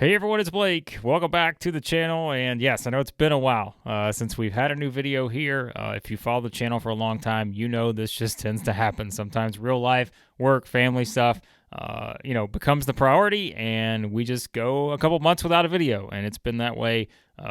Hey everyone, it's Blake. Welcome back to the channel, and yes, I know it's been a while since we've had a new video here. If you follow the channel for a long time, you know this just tends to happen. Sometimes real life, work, family stuff, becomes the priority, and we just go a couple months without a video, and it's been that way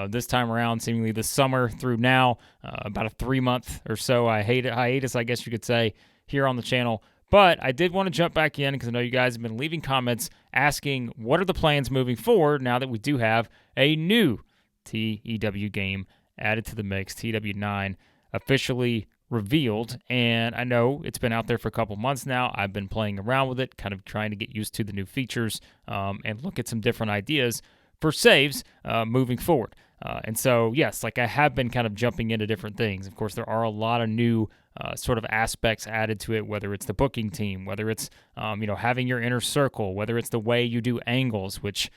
this time around, seemingly this summer through now, about a 3-month or so hiatus, I guess you could say, here on the channel. But I did want to jump back in because I know you guys have been leaving comments asking what are the plans moving forward now that we do have a new TEW game added to the mix, TEW IX officially revealed. And I know it's been out there for a couple months now. I've been playing around with it, kind of trying to get used to the new features and look at some different ideas for saves moving forward. And so, yes, like I have been kind of jumping into different things. Of course, there are a lot of new sort of aspects added to it, whether it's the booking team, whether it's, having your inner circle, whether it's the way you do angles, which,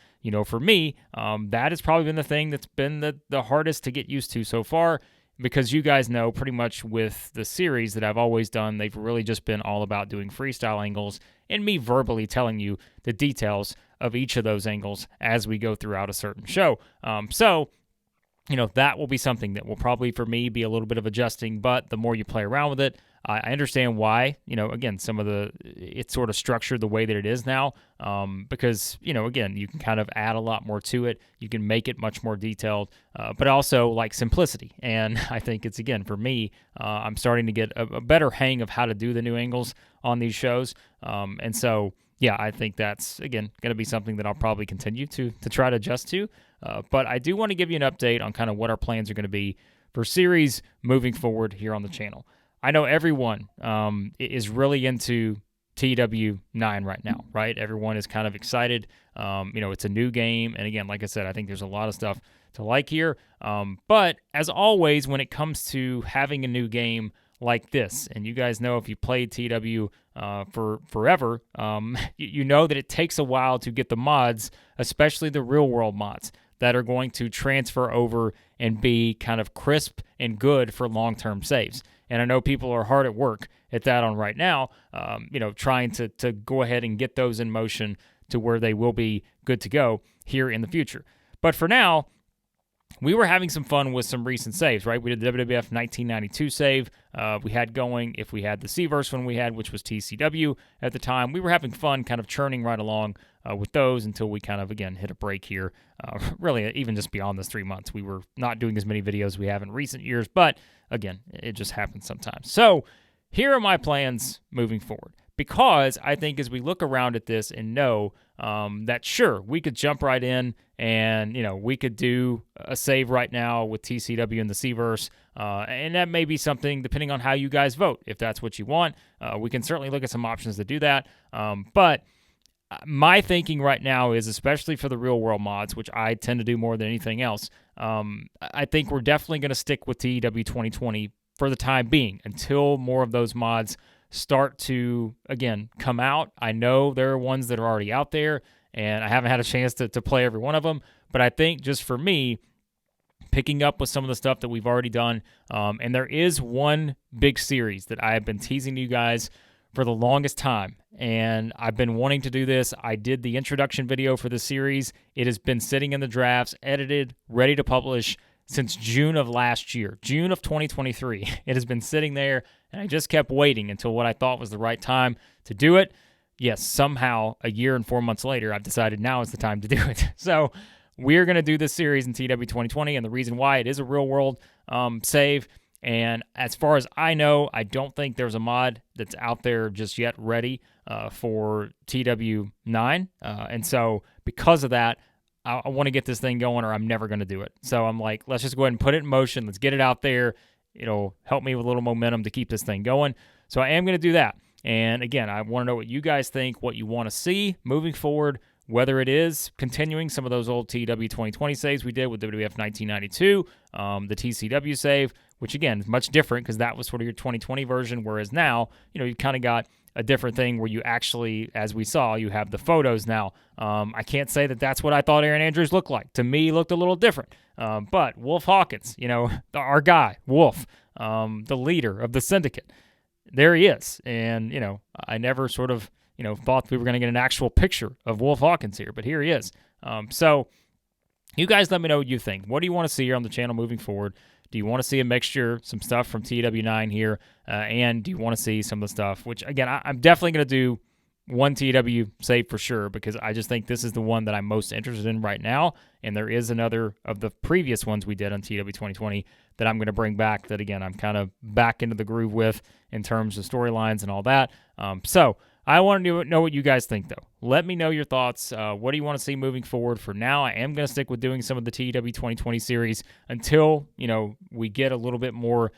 for me, that has probably been the thing that's been the hardest to get used to so far, because you guys know pretty much with the series that I've always done, they've really just been all about doing freestyle angles and me verbally telling you the details of each of those angles as we go throughout a certain show. That will be something that will probably, for me, be a little bit of adjusting, but the more you play around with it, I understand why, again, it's sort of structured the way that it is now, because, again, you can kind of add a lot more to it. You can make it much more detailed, but also like simplicity. And I think it's, again, for me, I'm starting to get a better hang of how to do the new angles on these shows. And so, yeah, I think that's, again, going to be something that I'll probably continue to try to adjust to. But I do want to give you an update on kind of what our plans are going to be for series moving forward here on the channel. I know everyone is really into TEW IX right now, right? Everyone is kind of excited. It's a new game. And again, like I said, I think there's a lot of stuff to like here. But as always, when it comes to having a new game like this, and you guys know if you played TEW for forever, you know that it takes a while to get the mods, especially the real world mods, that are going to transfer over and be kind of crisp and good for long-term saves. And I know people are hard at work at that on right now, trying to go ahead and get those in motion to where they will be good to go here in the future. But for now, we were having some fun with some recent saves, right? We did the WWF 1992 save we had going. If we had the C-verse one we had, which was TCW at the time, we were having fun kind of churning right along with those until we kind of, again, hit a break here. Really, even just beyond this 3 months, we were not doing as many videos as we have in recent years, but again, it just happens sometimes. So here are my plans moving forward, because I think as we look around at this and know that, sure, we could jump right in and, we could do a save right now with TCW and the C-verse, and that may be something, depending on how you guys vote, if that's what you want. We can certainly look at some options to do that, but my thinking right now is, especially for the real-world mods, which I tend to do more than anything else, I think we're definitely going to stick with TEW 2020 for the time being until more of those mods start to, again, come out. I know there are ones that are already out there, and I haven't had a chance to play every one of them, but I think just for me, picking up with some of the stuff that we've already done, and there is one big series that I have been teasing you guys for the longest time, and I've been wanting to do this. I did the introduction video for the series. It has been sitting in the drafts, edited, ready to publish since June of last year, June of 2023. It has been sitting there, and I just kept waiting until what I thought was the right time to do it. Yes, somehow, a year and 4 months later, I've decided now is the time to do it. So we're going to do this series in TEW 2020, and the reason why, it is a real-world save. And as far as I know, I don't think there's a mod that's out there just yet ready for TEW IX. And so because of that, I want to get this thing going, or I'm never going to do it. So I'm like, let's just go ahead and put it in motion. Let's get it out there. It'll help me with a little momentum to keep this thing going. So I am going to do that. And again, I want to know what you guys think, what you want to see moving forward, whether it is continuing some of those old TEW 2020 saves we did with WWF 1992, the TCW save, which again is much different because that was sort of your 2020 version, whereas now, you've kind of got a different thing where you actually, as we saw, you have the photos now. I can't say that that's what I thought Aaron Andrews looked like. To me, he looked a little different. But Wolf Hawkins, our guy, Wolf, the leader of the syndicate, there he is. And, I never sort of, thought we were going to get an actual picture of Wolf Hawkins here, but here he is. So you guys let me know what you think. What do you want to see here on the channel moving forward? Do you want to see a mixture, some stuff from TEW9 here, and do you want to see some of the stuff, which, again, I'm definitely going to do one TEW save for sure, because I just think this is the one that I'm most interested in right now, and there is another of the previous ones we did on TEW 2020 that I'm going to bring back that, again, I'm kind of back into the groove with in terms of storylines and all that. So I want to know what you guys think, though. Let me know your thoughts. What do you want to see moving forward? For now, I am going to stick with doing some of the TEW 2020 series until, we get a little bit more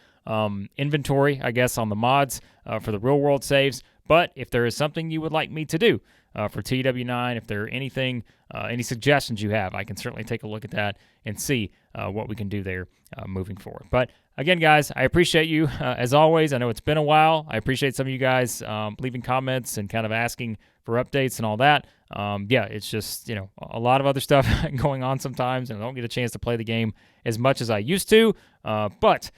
inventory, I guess, on the mods for the real-world saves. But if there is something you would like me to do for TEW9, if there are any suggestions you have, I can certainly take a look at that and see what we can do there moving forward. But again, guys, I appreciate you as always. I know it's been a while. I appreciate some of you guys leaving comments and kind of asking for updates and all that. It's just, a lot of other stuff going on sometimes, and I don't get a chance to play the game as much as I used to. But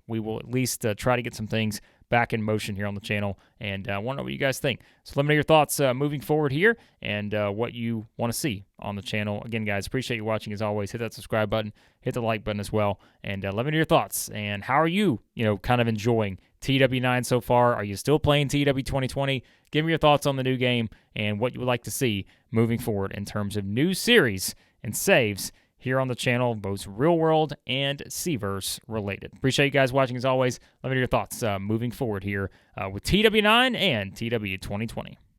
we will at least try to get some things back in motion here on the channel, and I want to know what you guys think. So let me know your thoughts moving forward here, and what you want to see on the channel. Again, guys, appreciate you watching as always. Hit that subscribe button, hit the like button as well, and let me know your thoughts. And how are you, kind of enjoying TEW9 so far? Are you still playing TEW 2020? Give me your thoughts on the new game and what you would like to see moving forward in terms of new series and saves here on the channel, both real world and Seaverse related. Appreciate you guys watching as always. Let me know your thoughts moving forward here with TEW9 and TEW 2020.